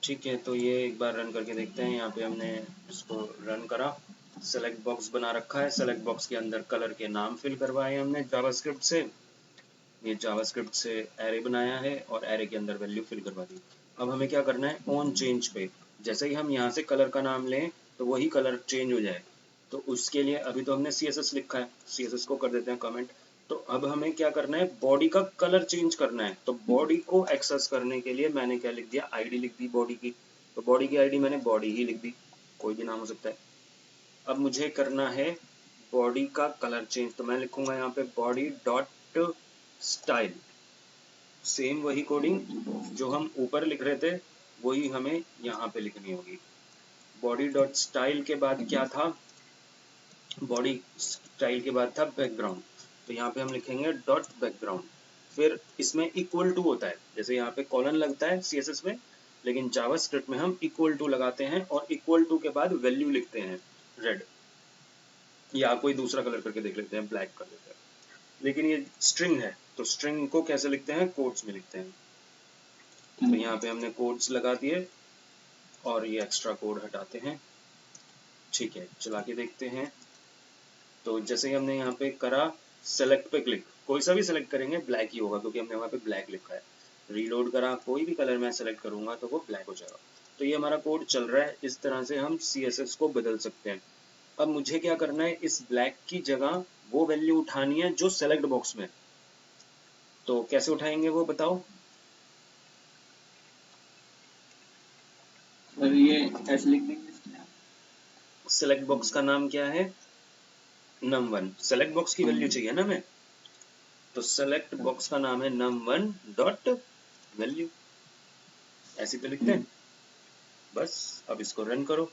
ठीक है, तो ये एक बार रन करके देखते हैं। यहाँ पे हमने इसको रन करा, सेलेक्ट बॉक्स बना रखा है। सेलेक्ट बॉक्स के अंदर कलर के नाम फिल करवाए हमने जावास्क्रिप्ट से। ये जावास्क्रिप्ट से एरे बनाया है और एरे के अंदर वैल्यू फिल करवा दी। अब हमें क्या करना है, ऑन चेंज पे जैसे ही हम यहाँ से कलर का नाम लें तो वही कलर चेंज हो जाए। तो उसके लिए अभी तो हमने CSS लिखा है, CSS को कर देते हैं कमेंट। तो अब हमें क्या करना है, बॉडी का कलर चेंज करना है। तो बॉडी को एक्सेस करने के लिए मैंने क्या लिख दिया, आईडी लिख दी बॉडी की। तो बॉडी की आईडी मैंने बॉडी ही लिख दी, कोई भी नाम हो सकता है। अब मुझे करना है बॉडी का कलर चेंज, तो मैं लिखूंगा यहाँ पे बॉडी डॉट स्टाइल। सेम वही कोडिंग जो हम ऊपर लिख रहे थे वही हमें यहाँ पे लिखनी होगी। बॉडी डॉट स्टाइल के बाद क्या था, बॉडी स्टाइल के बाद था बैकग्राउंड। तो यहाँ पे हम लिखेंगे डॉट बैकग्राउंड। फिर इसमें इक्वल टू होता है, जैसे यहाँ पे कॉलन लगता है CSS में, लेकिन जावास्क्रिप्ट में हम इक्वल टू लगाते हैं और इक्वल टू के बाद वैल्यू लिखते हैं रेड, या कोई दूसरा कलर करके देख लेते हैं, ब्लैक कर देते हैं। लेकिन ये स्ट्रिंग है तो स्ट्रिंग को कैसे लिखते हैं, कोट्स में लिखते हैं। तो यहाँ पे हमने कोट्स लगा दिए और ये एक्स्ट्रा कोड हटाते हैं। ठीक है, चला के देखते हैं। तो जैसे ही हमने यहाँ पे करा, सेलेक्ट पे क्लिक, कोई सा भी सेलेक्ट करेंगे ब्लैक ही होगा क्योंकि हमने वहाँ पे ब्लैक लिखा है। रीलोड करा, कोई भी कलर मैं सेलेक्ट करूंगा तो वो ब्लैक हो जाएगा। तो ये हमारा कोड चल रहा है। इस तरह से हम CSS को बदल सकते हैं। अब मुझे क्या करना है, इस ब्लैक की जगह वो वैल्यू उठानी है जो सेलेक्ट बॉक्स में। तो कैसे उठाएंगे वो बताओ। सर ये ऐसे लिख देंगे। सेलेक्ट बॉक्स का नाम क्या है, num1। सेलेक्ट बॉक्स की वैल्यू चाहिए ना हमें, तो सेलेक्ट बॉक्स का नाम है num1 डॉट वैल्यू। ऐसे तो लिखते हैं बस। अब इसको रन करो,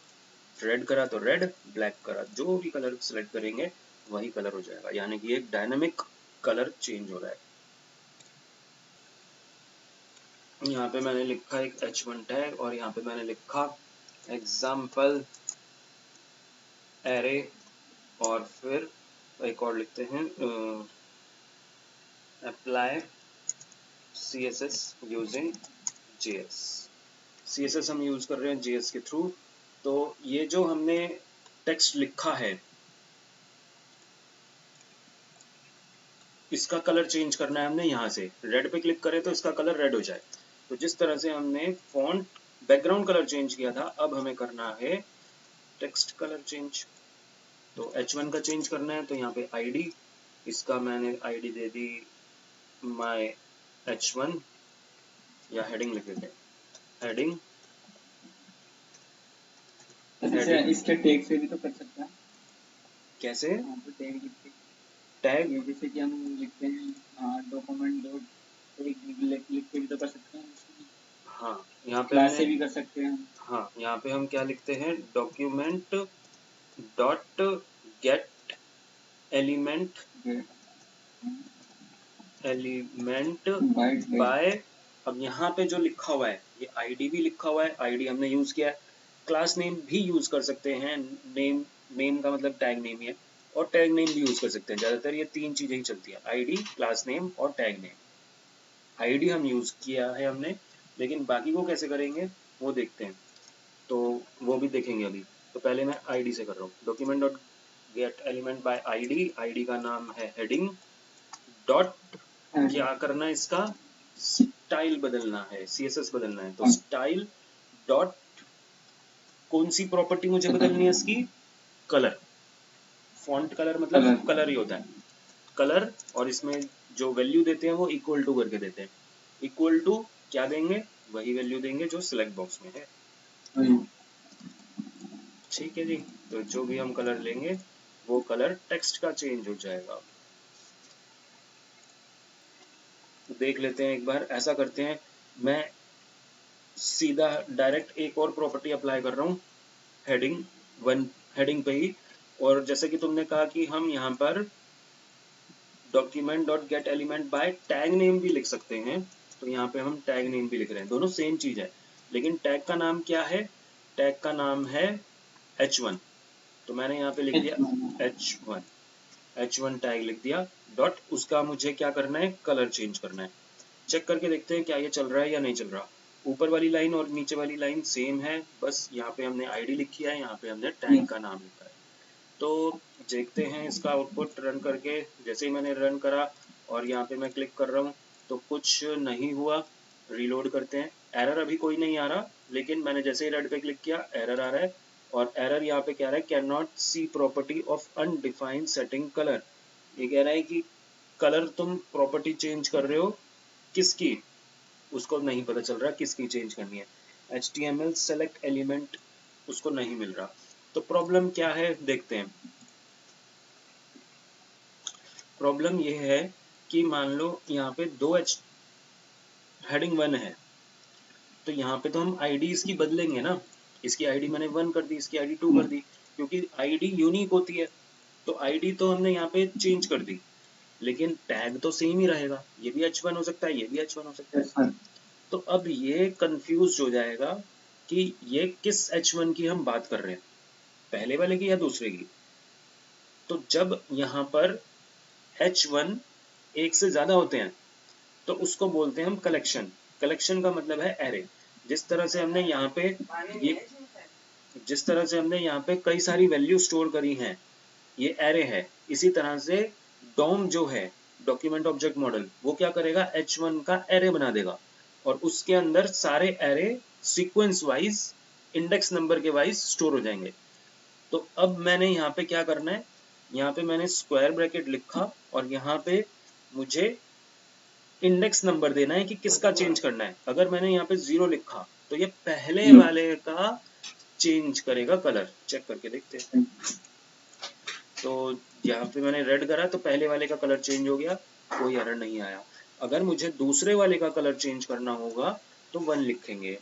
रेड करा तो रेड, ब्लैक करा, जो भी कलर सेलेक्ट करेंगे वही कलर हो जाएगा, यानी कि एक डायनामिक कलर चेंज हो रहा है। यहाँ पे मैंने लिखा एक H1 टैग और यहाँ पे मैंने लिखा एग्जाम्पल एरे, और फिर एक और लिखते हैं apply CSS using JS। CSS हम यूज कर रहे हैं JS के थ्रू। तो ये जो हमने टेक्स्ट लिखा है इसका कलर चेंज करना है हमने। यहाँ से रेड पे क्लिक करें तो इसका कलर रेड हो जाए। तो जिस तरह से हमने फॉन्ट बैकग्राउंड कलर चेंज किया था, अब हमें करना है टेक्स्ट कलर चेंज। तो H1 का चेंज करना है, तो यहाँ पे ID, इसका मैंने ID they the my H1, या हेडिंग लिख देते हैं, हेडिंग। इसके टैग से भी तो कर सकते हैं। कैसे टैग लिखते, टैग, जैसे कि हम लिखते हैं डॉक्यूमेंट डॉट टैग लिख के भी तो कर सकते हैं। हाँ यहाँ पे क्लास से भी कर सकते हैं। हाँ यहाँ पे हम क्या लिखते हैं, document dot gate element by. अब यहाँ पे जो लिखा हुआ है ये ID भी लिखा हुआ है, ID हमने यूज किया है। क्लास नेम भी यूज कर सकते हैं, नेम का मतलब टैग नेम ही है, और टैग नेम भी यूज कर सकते हैं। ज्यादातर ये तीन चीजें ही चलती है, ID, क्लास नेम और टैग नेम। ID हम यूज किया है हमने, लेकिन बाकी को कैसे करेंगे वो देखते हैं, तो वो भी देखेंगे अभी। तो पहले मैं ID से कर रहा हूँ, document dot gate element by ID। ID का नाम है हेडिंग डॉट, क्या करना है इसका, स्टाइल बदलना है, CSS बदलना है। तो स्टाइल डॉट, कौन सी प्रॉपर्टी मुझे बदलनी है इसकी, कलर। फॉन्ट कलर मतलब कलर ही होता है, कलर। और इसमें जो वैल्यू देते हैं वो इक्वल टू करके देते हैं। इक्वल टू क्या देंगे, वही वैल्यू देंगे जो सिलेक्ट बॉक्स में है। ठीक है जी, तो जो भी हम कलर लेंगे वो कलर टेक्स्ट का चेंज हो जाएगा। देख लेते हैं एक बार, ऐसा करते हैं, मैं सीधा डायरेक्ट एक और प्रॉपर्टी अप्लाई कर रहा हूँ हेडिंग 1, हेडिंग पे ही। और जैसे कि तुमने कहा कि हम यहाँ पर document dot gate element by tag name भी लिख सकते हैं, तो यहाँ पे हम टैग नेम भी लिख रहे हैं, दोनों सेम चीज है। लेकिन टैग का नाम क्या है, टैग का नाम है H1। तो मैंने यहाँ पे लिख दिया H1 टैग लिख दिया डॉट, उसका मुझे क्या करना है, कलर चेंज करना है। चेक करके देखते हैं क्या ये चल रहा है या नहीं चल रहा। ऊपर वाली लाइन और नीचे वाली लाइन सेम है, बस यहाँ पे हमने आईडी लिखी है, यहाँ पे हमने टैग का नाम लिखा है। तो देखते हैं इसका आउटपुट रन करके। जैसे ही मैंने रन करा और यहाँ पे मैं क्लिक कर रहा हूँ तो कुछ नहीं हुआ। रीलोड करते हैं। एरर अभी कोई नहीं आ रहा, लेकिन मैंने जैसे ही रेड पे क्लिक किया एरर आ रहा है। और एरर यहाँ पे कह रहा है can not see property of undefined setting colour. ये कह रहा है कि कलर तुम प्रॉपर्टी चेंज कर रहे हो, किसकी, उसको नहीं पता चल रहा किसकी चेंज करनी है। HTML सेलेक्ट एलिमेंट उसको नहीं मिल रहा। तो प्रॉब्लम क्या है देखते हैं। प्रॉब्लम ये है कि मान लो यहाँ पे दो हेडिंग 1 है, तो यहाँ पे तो हम आईडी इसकी बदलेंगे ना। इसकी आईडी मैंने 1 कर दी, इसकी आईडी 2 कर दी, क्योंकि आईडी यूनिक होती है। तो आईडी तो हमने यहाँ पे चेंज कर दी, लेकिन टैग तो सेम ही रहेगा। ये भी H1 हो सकता है, ये भी H1 हो सकता है। तो अब ये कंफ्यूज हो जाएगा कि ये किस H1 की हम बात कर रहे हैं, पहले वाले की या दूसरे की। तो जब यहाँ पर H1 एक से ज्यादा होते हैं तो उसको बोलते हैं हम कलेक्शन। कलेक्शन का मतलब है एरे। जिस तरह से हमने यहाँ पे ये जिस तरह से हमने यहाँ पे कई सारी वैल्यू स्टोर करी हैं, ये एरे है। इसी तरह से डॉम जो है डॉक्यूमेंट ऑब्जेक्ट मॉडल, वो क्या करेगा, H1 का एरे बना देगा और उसके अंदर सारे array sequence wise index number के वाइज स्टोर हो जाएंगे। तो अब मैंने यहाँ पे क्या करना है, यहाँ पे मैंने स्क्वायर ब्रैकेट लिखा और यहाँ पे मुझे इंडेक्स नंबर देना है कि किसका चेंज करना है। अगर मैंने यहाँ पे 0 लिखा तो ये पहले वाले का चेंज करेगा कलर। चेक करके देखते हैं। तो यहाँ पे मैंने रेड करा तो पहले वाले का कलर चेंज हो गया, कोई एरर नहीं आया। अगर मुझे दूसरे वाले का कलर चेंज करना होगा तो 1 लिखेंगे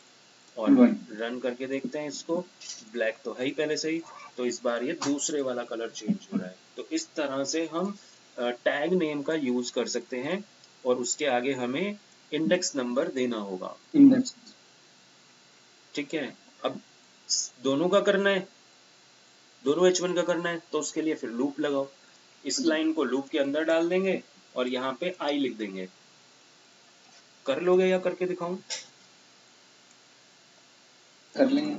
और रन करके देखते हैं इसको। ब्लैक तो है ही पहले से ही, तो इस बार ये दूसरे वाला कलर चेंज हो रहा है। तो इस तरह से हम टैग नेम का यूज कर सकते हैं और उसके आगे हमें इंडेक्स नंबर देना होगा। ठीक है। अब दोनों का करना है, दोनों H1 का करना है, तो उसके लिए फिर लूप लगाओ। इस लाइन को लूप के अंदर डाल देंगे और यहाँ पे I लिख देंगे। कर लोगे या करके दिखाऊं? कर लेंगे।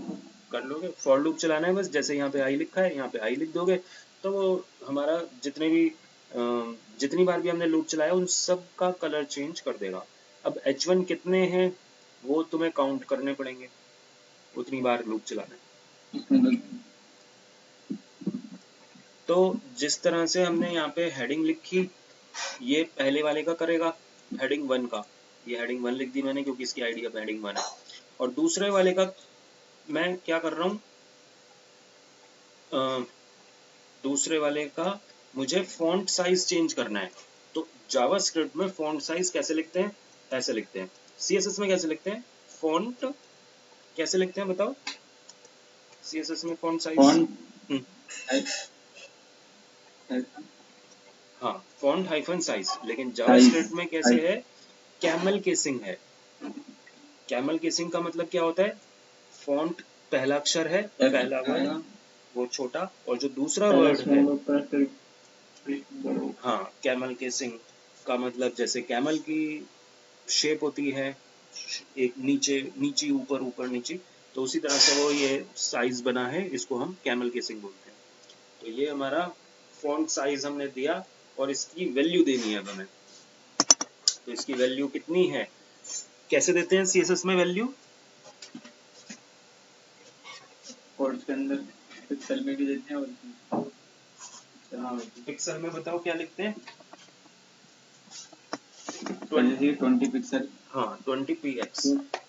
कर लोगे। फॉर लूप चलाना है बस, जैसे यहाँ पे I लिखा है यहाँ पे I लिख दोगे तो वो हमारा जितनी बार भी हमने लूप चलाया उन सब का कलर चेंज कर देगा। अब H1 कितने हैं वो तुम्हें काउंट करने पड़ेंगे, उतनी बार लूप चलाना है। तो जिस तरह से हमने यहाँ पे हेडिंग लिखी, ये पहले वाले का करेगा, हेडिंग 1 का। ये हेडिंग 1 लिख दी मैंने क्योंकि इसकी आईडी अब हेडिंग 1 है। और दूसरे वाले का मैं क्या कर रहा हूँ, दूसरे वाले का मुझे फॉन्ट साइज चेंज करना है। तो जावास्क्रिप्ट में फॉन्ट साइज कैसे लिखते हैं, ऐसे लिखते हैं। CSS में कैसे लिखते हैं, फॉन्ट कैसे लिखते हैं बताओ। CSS में फॉन्ट साइज हाँ, फॉन्ट हाइफन साइज। लेकिन जावास्क्रिप्ट में कैसे है, कैमल केसिंग है। कैमल केसिंग का मतलब क्या होता है, फॉन्ट पहला अक्षर है, पहला वर्ड वो छोटा, और जो दूसरा वर्ड है हाँ, कैमल केसिंग का मतलब जैसे कैमल की शेप होती है, एक नीचे ऊपर ऊपर नीचे, तो उसी तरह से वो ये साइज बना है, इसको हम कैमल केसिंग बोलते हैं। तो ये हमारा फॉन्ट साइज हमने दिया और इसकी वैल्यू देनी है अब हमें। तो इसकी वैल्यू कितनी है, कैसे देते हैं CSS में वैल्यू, कोड्स के अंदर पिक्सल में भी देते हैं और पिक्सल में बताओ क्या लिखते हैं, 20 पिक्सल। हाँ 20px।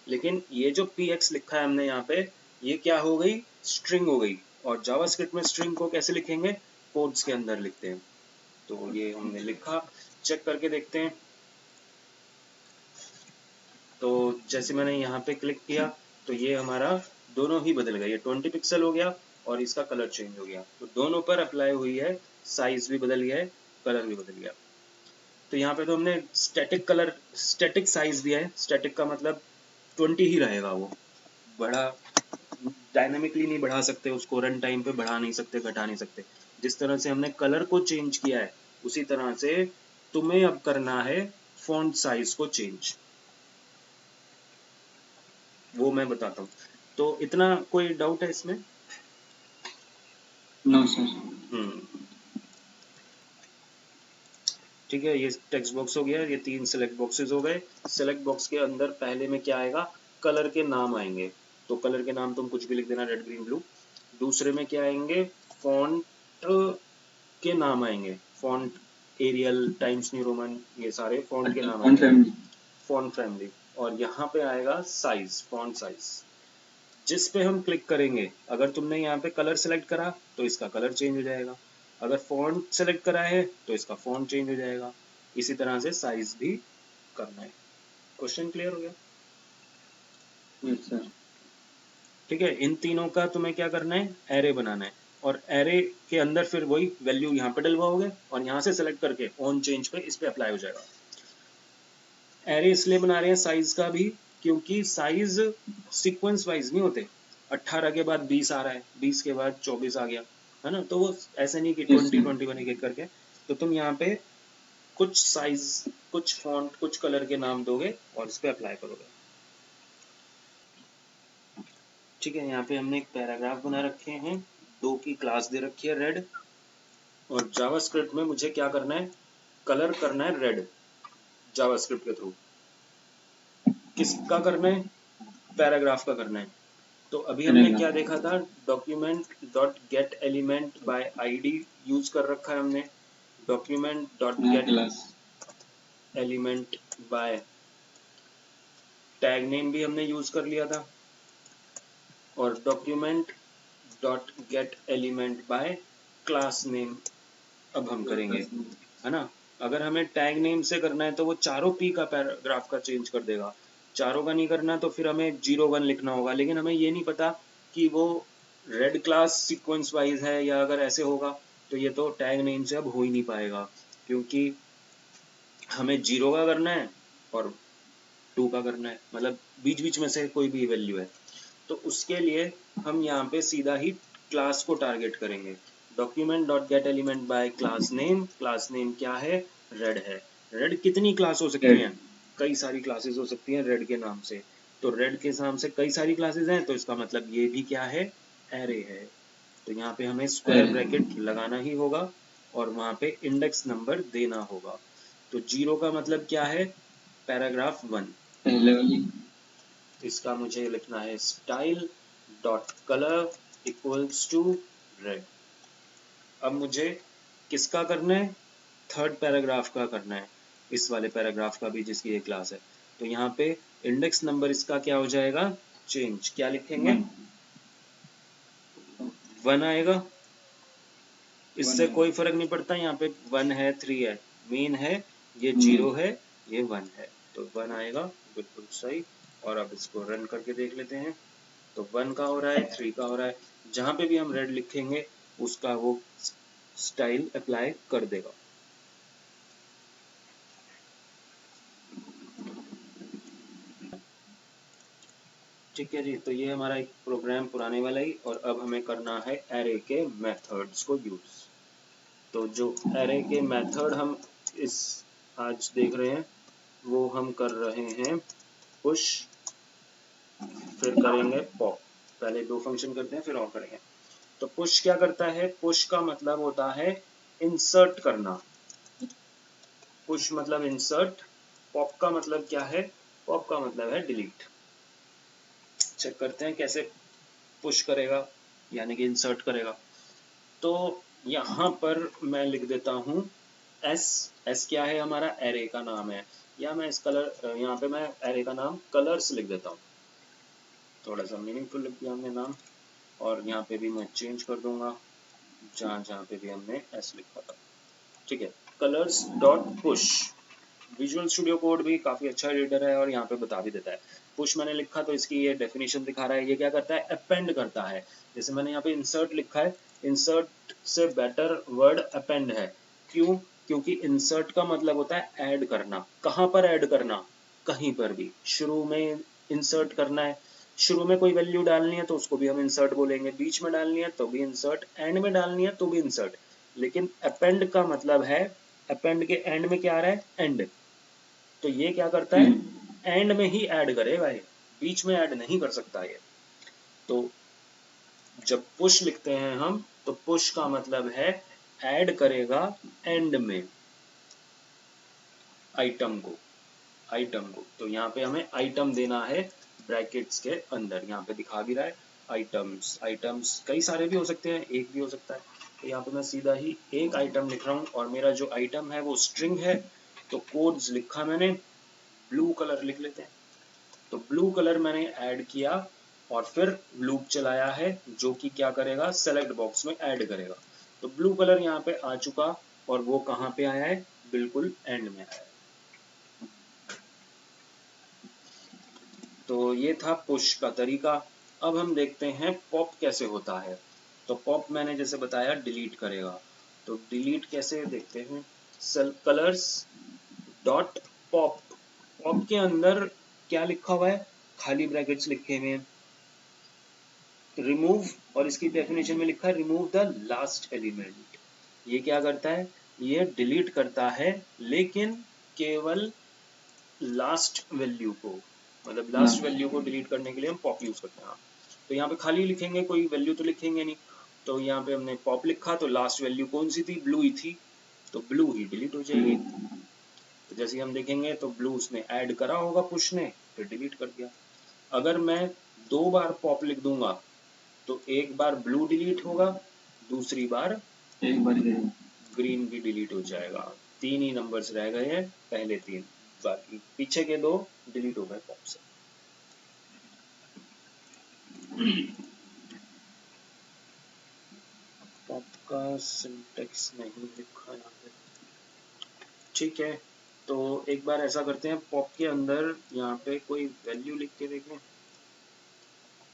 लेकिन ये जो px लिखा है हमने यहाँ पे, ये क्या हो गई, स्ट्रिंग हो गई। और जावास्क्रिप्ट में स्ट्रिंग को कैसे लिखेंगे, कोड्स के अंदर लिखते हैं। तो ये हमने लिखा, चेक करके देखते हैं। तो जैसे मैंने यहाँ पे क्लिक किया तो ये हमारा दोनों ही बदल गए, ये 20 पिक्सल हो गया और इसका कलर चेंज हो गया। तो दोनों पर अप्लाई हुई है, साइज भी बदल गया है, कलर भी बदल गया। तो यहाँ पे तो हमने स्टैटिक साइज दिया है। स्टैटिक का मतलब 20 ही रहेगा, वो बड़ा डायनामिकली नहीं बढ़ा सकते उसको, रन टाइम पे बढ़ा नहीं सकते, घटा नहीं सकते। जिस तरह से हमने कलर को चेंज किया है उसी तरह से तुम्हें अब करना है फॉन्ट साइज को चेंज। वो मैं बताता हूँ। तो इतना कोई डाउट है इसमें? No sir. ठीक है, ये टेक्स्ट बॉक्स हो गया, ये 3 सेलेक्ट बॉक्सेस हो गए। सेलेक्ट बॉक्स के अंदर पहले में क्या आएगा, कलर के नाम आएंगे। तो कलर के नाम तुम कुछ भी लिख देना, रेड ग्रीन ब्लू। दूसरे में क्या आएंगे, फॉन्ट के नाम आएंगे, font Arial, Times New Roman, ये सारे फॉन्ट के नाम आएंगे, फॉन्ट फैमिली। और यहाँ पे आएगा साइज, फॉन्ट साइज। जिस पे हम क्लिक करेंगे, अगर तुमने यहाँ पे कलर सेलेक्ट करा तो इसका कलर चेंज हो जाएगा, अगर फॉन्ट सेलेक्ट करा है तो इसका फॉन्ट चेंज हो जाएगा। इसी तरह से साइज भी करना है। क्वेश्चन क्लियर हो गया? Yes sir. ठीक है, इन तीनों का तुम्हें क्या करना है, एरे बनाना है। और एरे के अंदर फिर वही वैल्यू यहाँ पे डलवाओगे और यहाँ से सेलेक्ट करके ऑन चेंज पे इस पे अप्लाई हो जाएगा। एरे इसलिए बना रहे हैं साइज का भी, क्योंकि साइज सीक्वेंस वाइज नहीं होते। 18 के बाद 20 आ रहा है, 20 के बाद 24 आ गया, है ना? तो वो ऐसे नहीं कि 20 21 एक एक करके। तो तुम यहाँ पे कुछ साइज, कुछ फॉन्ट, कुछ कलर के नाम दोगे और इस पे अप्लाई करोगे। ठीक है, यहाँ पे हमने एक पैराग्राफ बना रखे हैं, 2 की क्लास दे रखी है रेड। और जावास्क्रिप्ट में मुझे क्या करना है, कलर करना है रेड जावास्क्रिप्ट के थ्रू। किसका करना है, पैराग्राफ का करना है। तो अभी हमने क्या देखा था, document dot gate element by ID use कर रखा है हमने, document dot gate element by tag name भी हमने यूज कर लिया था, और document dot gate element by class name अब हम करेंगे, है ना? अगर हमें टैग नेम से करना है तो वो चारों पी का पैराग्राफ का चेंज कर देगा, चारों का नहीं करना तो फिर हमें 01 लिखना होगा। लेकिन हमें ये नहीं पता कि वो रेड क्लास सीक्वेंस वाइज है या अगर ऐसे होगा, तो ये तो टैग नेम से अब हो ही नहीं पाएगा, क्योंकि हमें 0 का करना है और 2 का करना है, मतलब बीच बीच में से कोई भी वैल्यू है। तो उसके लिए हम यहाँ पे सीधा ही क्लास को टारगेट करेंगे। Document dot gate element by class name, class name क्या है, रेड है। रेड कितनी क्लास हो सकती हैं, कई सारी क्लासेस हो सकती हैं रेड के नाम से। तो रेड के नाम से कई सारी क्लासेस हैं, तो इसका मतलब ये भी क्या है, एरे है। तो यहाँ पे हमें स्क्वायर ब्रैकेट लगाना ही होगा और वहां पे इंडेक्स नंबर देना होगा। तो 0 का मतलब क्या है, पैराग्राफ 1 पहले वाली। इसका मुझे लिखना है style dot colour equals to red. अब मुझे किसका करना है, थर्ड पैराग्राफ का करना है, इस वाले पैराग्राफ का भी जिसकी ये क्लास है। तो यहाँ पे इंडेक्स नंबर इसका क्या हो जाएगा, चेंज, क्या लिखेंगे, 1 आएगा। इससे कोई फर्क नहीं पड़ता, यहाँ पे 1 है 3 है, मेन है ये 0 है ये 1 है, तो 1 आएगा, बिल्कुल सही। और अब इसको रन करके देख लेते हैं। तो 1 का हो रहा है, 3 का हो रहा है, जहां पे भी हम रेड लिखेंगे उसका वो स्टाइल अप्लाई कर देगा। ठीक है जी, तो ये हमारा एक प्रोग्राम पुराने वाला ही, और अब हमें करना है एरे के मेथड्स को यूज। तो जो एरे के मेथड हम इस आज देख रहे हैं वो हम कर रहे हैं पुश, फिर करेंगे पॉप। पहले 2 फंक्शन करते हैं फिर और करेंगे। तो पुश क्या करता है, पुश का मतलब होता है इंसर्ट करना, पुश मतलब इंसर्ट। पॉप का मतलब क्या है, पॉप का मतलब है डिलीट। चेक करते हैं कैसे पुश करेगा यानी कि इंसर्ट करेगा। तो यहाँ पर मैं लिख देता हूँ एस, एस क्या है, हमारा एरे का नाम है, या मैं इस कलर यहाँ पे मैं एरे का नाम कलर्स लिख देता हूँ, थोड़ा सा मीनिंगफुल लिख दिया हमने नाम। और यहाँ पे भी मैं चेंज कर दूंगा जहाँ जहाँ पे भी हमने एस लिखा था। ठीक है, colours dot push. Visual studio code भी काफी अच्छा रीडर है और यहाँ पे बता भी देता है। पुश मैंने लिखा तो इसकी ये डेफिनेशन दिखा रहा है, ये क्या करता है, अपेंड करता है। जैसे मैंने यहाँ पे इंसर्ट लिखा है, इंसर्ट से बेटर वर्ड अपेंड है। क्यों, क्योंकि इंसर्ट का मतलब होता है ऐड करना। कहाँ पर ऐड करना, कहीं पर भी, शुरू में इंसर्ट करना है, शुरू में कोई वैल्यू डालनी है तो उसको भी हम इंसर्ट बोलेंगे, बीच में डालनी है तो भी इंसर्ट, एंड में डालनी है तो भी इंसर्ट। लेकिन अपेंड का मतलब है, अपेंड के एंड में क्या आ रहा है, एंड। तो ये क्या करता है, एंड में ही ऐड करेगा ये, बीच में ऐड नहीं कर सकता ये। तो जब पुश लिखते हैं हम, तो पुश का मतलब है ऐड करेगा एंड में आइटम को। तो यहाँ पे हमें आइटम देना है ब्रैकेट्स के अंदर, यहाँ पे दिखा भी रहा है आइटम्स कई सारे भी हो सकते हैं, एक भी हो सकता है। तो यहाँ पे मैं सीधा ही एक आइटम लिख रहा हूँ और मेरा जो आइटम है वो स्ट्रिंग है। तो कोड्स लिखा मैंने, ब्लू कलर लिख लेते हैं। तो ब्लू कलर मैंने ऐड किया और फिर लूप चलाया है जो कि क्या करेगा, सेलेक्ट बॉक्स में ऐड करेगा। तो ब्लू कलर यहाँ पे आ चुका और वो कहाँ पे आया है, बिल्कुल एंड में आया है। तो ये था पुश का तरीका। अब हम देखते हैं पॉप कैसे होता है। तो पॉप मैंने जैसे बताया डिलीट करेगा, तो डिलीट कैसे देखते हैं। Cell colours dot pop, pop के अंदर क्या लिखा हुआ है, खाली ब्रैकेट्स लिखे हुए हैं, रिमूव, और इसकी डेफिनेशन में लिखा है रिमूव द लास्ट एलिमेंट। ये क्या करता है, ये डिलीट करता है लेकिन केवल लास्ट वैल्यू को, मतलब लास्ट वैल्यू को डिलीट करने के लिए हम पॉप यूज करते हैं। तो यहाँ पे खाली लिखेंगे, कोई वैल्यू तो लिखेंगे नहीं। तो यहाँ पे हमने पॉप लिखा तो लास्ट वैल्यू कौन सी थी, ब्लू ही थी, तो ब्लू ही डिलीट हो जाएगी। तो जैसे हम देखेंगे तो ब्लू उसने ऐड करा होगा पुश ने, फिर डिलीट कर दिया। अगर मैं 2 बार पॉप लिख दूंगा तो एक बार ब्लू डिलीट होगा, दूसरी बार एक बार ग्रीन भी डिलीट हो जाएगा। 3 ही नंबर्स रह गए हैं, पहले 3, बाकी पीछे के 2 डिलीट हो गए पॉप से। पॉप का सिंटेक्स नहीं लिखा यहाँ पे, ठीक है। तो एक बार ऐसा करते हैं, पॉप के अंदर यहाँ पे कोई वैल्यू लिख के देखें,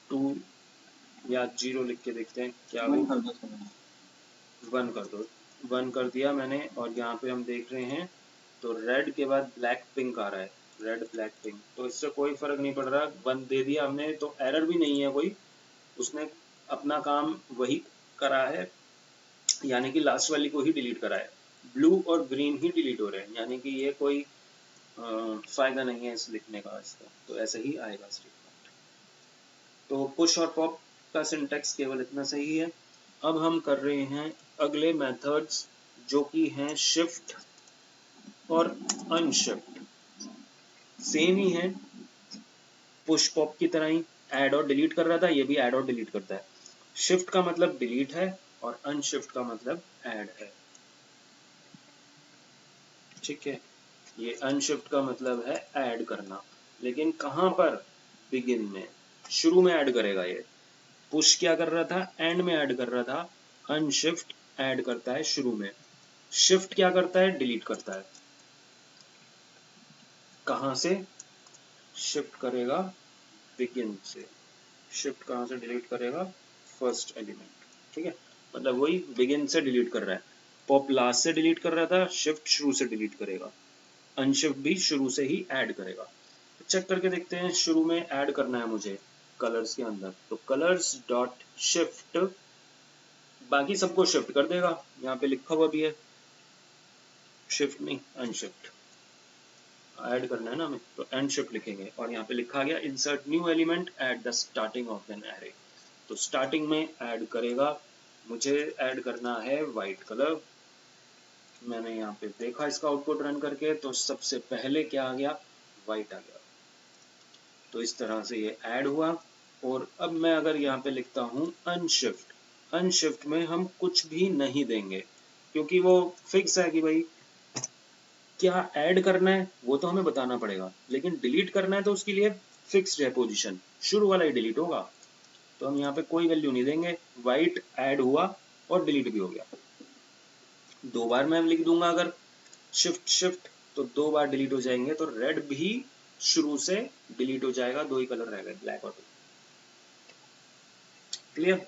2 या 0 लिख के देखते हैं क्या वो, 1 कर दो, 1 कर दिया मैंने। और यहाँ पे हम देख रहे हैं तो रेड के बाद ब्लैक पिंक आ रहा है, रेड ब्लैक पिंक, तो इससे कोई फर्क नहीं पड़ रहा, 1 दे दिया हमने तो एरर भी नहीं है कोई, उसने अपना काम वही करा है, यानी कि लास्ट वाली को ही डिलीट करा है। ब्लू और ग्रीन ही डिलीट हो रहे हैं, यानी कि ये कोई फायदा नहीं है इस लिखने का इसका, तो ऐसे ही आएगा स्टेटमेंट। तो पुश और पॉप का सिंटेक्स केवल इतना सही है। अब हम कर रहे हैं अगले मेथड्स जो कि हैं शिफ्ट और अनशिफ्ट। सेम ही है, पुश पॉप की तरह ही ऐड और डिलीट कर रहा था, ये भी ऐड और डिलीट करता है। शिफ्ट का मतलब डिलीट है और अनशिफ्ट का मतलब ऐड है, ठीक है। ये अनशिफ्ट का मतलब है ऐड करना, लेकिन कहां पर, बिगिन में, शुरू में ऐड करेगा ये। पुश क्या कर रहा था, एंड में ऐड कर रहा था, अनशिफ्ट ऐड करता है शुरू में। शिफ्ट क्या करता है, डिलीट करता है। कहां से शिफ्ट करेगा, बिगिन से। शिफ्ट कहां से डिलीट करेगा, फर्स्ट एलिमेंट, ठीक है। मतलब वही बिगिन से डिलीट कर रहा है। पॉप लास्ट से डिलीट कर रहा था, शिफ्ट शुरू से डिलीट करेगा, अनशिफ्ट भी शुरू से ही ऐड करेगा। चेक करके देखते हैं, शुरू में ऐड करना है मुझे कलर्स के अंदर, तो कलर्स डॉट शिफ्ट, बाकी सबको शिफ्ट कर देगा, यहाँ पे लिखा हुआ भी है, शिफ्ट नहीं अनशिफ्ट ऐड करना है ना हमें, तो अनशिफ्ट लिखेंगे। और यहाँ पे लिखा गया insert new element at the starting of an array, तो स्टार्टिंग में ऐड करेगा, मुझे ऐड करना है वाइट कलर। मैंने यहाँ पे देखा इसका आउटपुट रन करके, तो सबसे पहले क्या आ गया, वाइट आ गया। तो इस तरह से ये ऐड हुआ। और अब मैं अगर यहाँ पे लिखता हूँ अनशिफ्ट, अनशिफ्ट में हम कुछ भी नहीं देंगे, क्योंकि वो फिक्स है कि भाई क्या ऐड करना है वो तो हमें बताना पड़ेगा, लेकिन डिलीट करना है तो उसके लिए फिक्स्ड है पोजीशन, शुरू वाला ही डिलीट होगा। तो हम यहाँ पे कोई वैल्यू नहीं देंगे, वाइट ऐड हुआ और डिलीट भी हो गया। 2 बार मैं लिख दूंगा अगर शिफ्ट शिफ्ट, तो 2 बार डिलीट हो जाएंगे, तो रेड भी शुरू से डिलीट हो जाएगा, 2 ही कलर रह गए, ब्लैक और क्लियर।